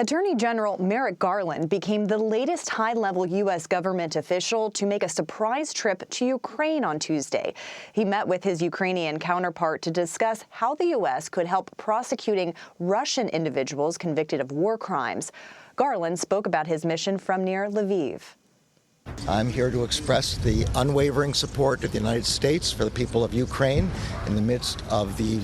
Attorney General Merrick Garland became the latest high-level U.S. government official to make a surprise trip to Ukraine on Tuesday. He met with his Ukrainian counterpart to discuss how the U.S. could help prosecuting Russian individuals convicted of war crimes. Garland spoke about his mission from near Lviv. I'm here to express the unwavering support of the United States for the people of Ukraine in the midst of the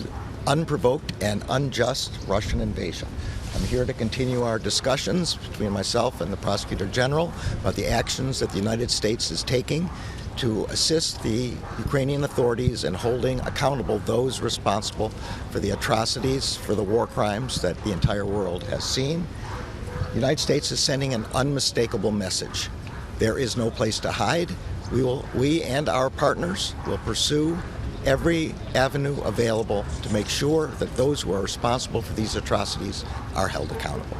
unprovoked and unjust Russian invasion. I'm here to continue our discussions between myself and the Prosecutor General about the actions that the United States is taking to assist the Ukrainian authorities in holding accountable those responsible for the atrocities, for the war crimes that the entire world has seen. The United States is sending an unmistakable message. There is no place to hide. We and our partners will pursue every avenue available to make sure that those who are responsible for these atrocities are held accountable.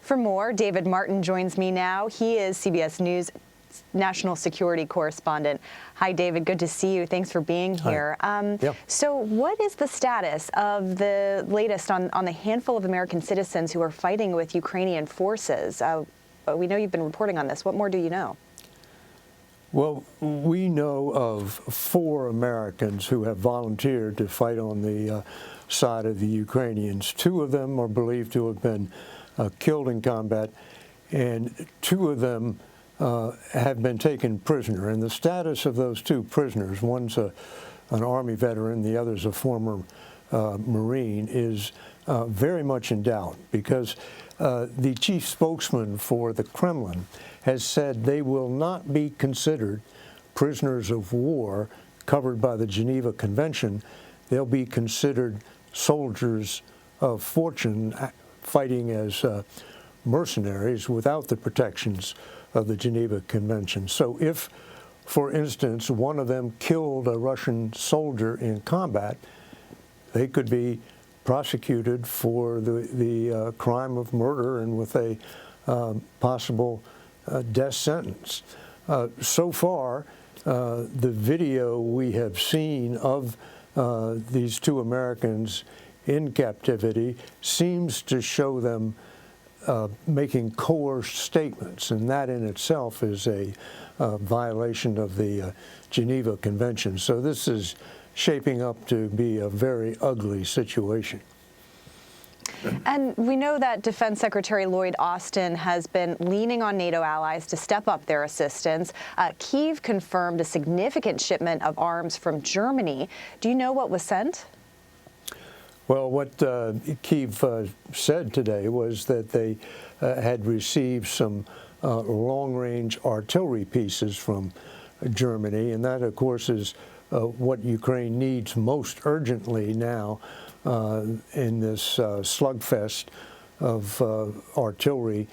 For more, David Martin joins me now. He is CBS News national security correspondent. Hi, David. Good to see you. Thanks for being here. So what is the status of the latest on the handful of American citizens who are fighting with Ukrainian forces? We know you've been reporting on this. What more do you know? Well, we know of 4 Americans who have volunteered to fight on the side of the Ukrainians. 2 of them are believed to have been killed in combat, and 2 of them have been taken prisoner. And the status of those 2 prisoners, one's an Army veteran, the other's a former Marine, is very much in doubt because the chief spokesman for the Kremlin has said they will not be considered prisoners of war covered by the Geneva Convention. They'll be considered soldiers of fortune fighting as mercenaries without the protections of the Geneva Convention. So if, for instance, one of them killed a Russian soldier in combat, they could be prosecuted for the crime of murder and with a possible death sentence. So far, the video we have seen of these 2 Americans in captivity seems to show them making coerced statements, and that in itself is a violation of the Geneva Convention. So this is shaping up to be a very ugly situation. And we know that Defense Secretary Lloyd Austin has been leaning on NATO allies to step up their assistance. Kyiv confirmed a significant shipment of arms from Germany. Do you know what was sent? Well, what Kyiv said today was that they had received some long-range artillery pieces from Germany, and that, of course, is what Ukraine needs most urgently now in this slugfest of artillery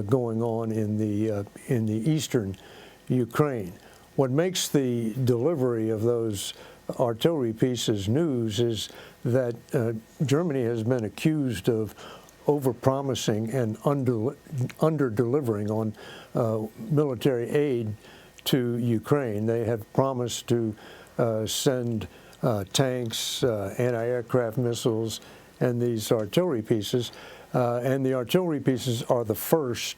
going on in the eastern Ukraine. What makes the delivery of those artillery pieces news is that Germany has been accused of overpromising and under-delivering on military aid to Ukraine. They have promised to send tanks, anti-aircraft missiles, and these artillery pieces. And the artillery pieces are the first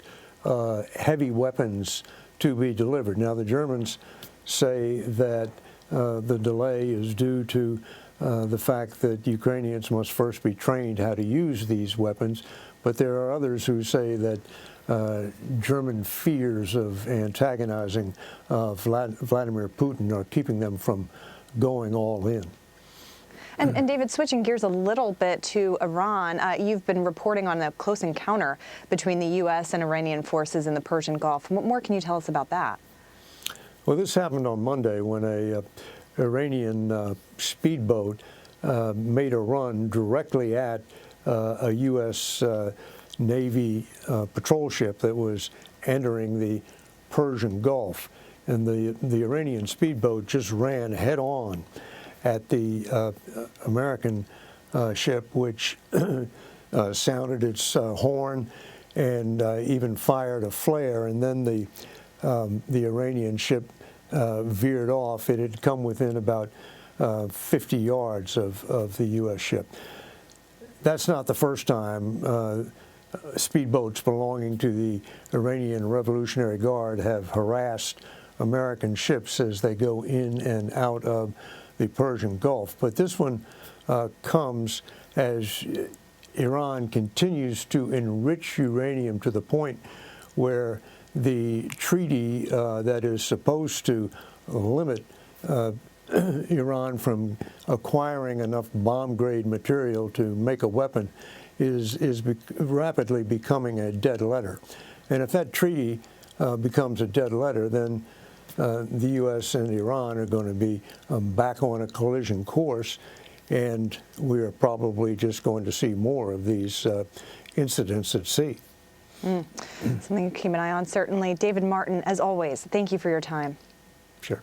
heavy weapons to be delivered. Now, the Germans say that the delay is due to the fact that Ukrainians must first be trained how to use these weapons, but there are others who say that German fears of antagonizing Vladimir Putin are keeping them from going all in. And David, switching gears a little bit to Iran, you've been reporting on a close encounter between the U.S. and Iranian forces in the Persian Gulf. What more can you tell us about that? Well, this happened on Monday when a Iranian speedboat made a run directly at a U.S. Navy patrol ship that was entering the Persian Gulf. And the Iranian speedboat just ran head-on at the American ship, which sounded its horn and even fired a flare. And then the Iranian ship veered off. It had come within about 50 yards of the U.S. ship. that's not the first time speedboats belonging to the Iranian Revolutionary Guard have harassed American ships as they go in and out of the Persian Gulf. But this one comes as Iran continues to enrich uranium to the point where the treaty that is supposed to limit Iran from acquiring enough bomb-grade material to make a weapon is rapidly becoming a dead letter. And if that treaty becomes a dead letter, then the U.S. and Iran are going to be back on a collision course, and we are probably just going to see more of these incidents at sea. Something to keep an eye on, certainly. David Martin, as always, thank you for your time. Sure.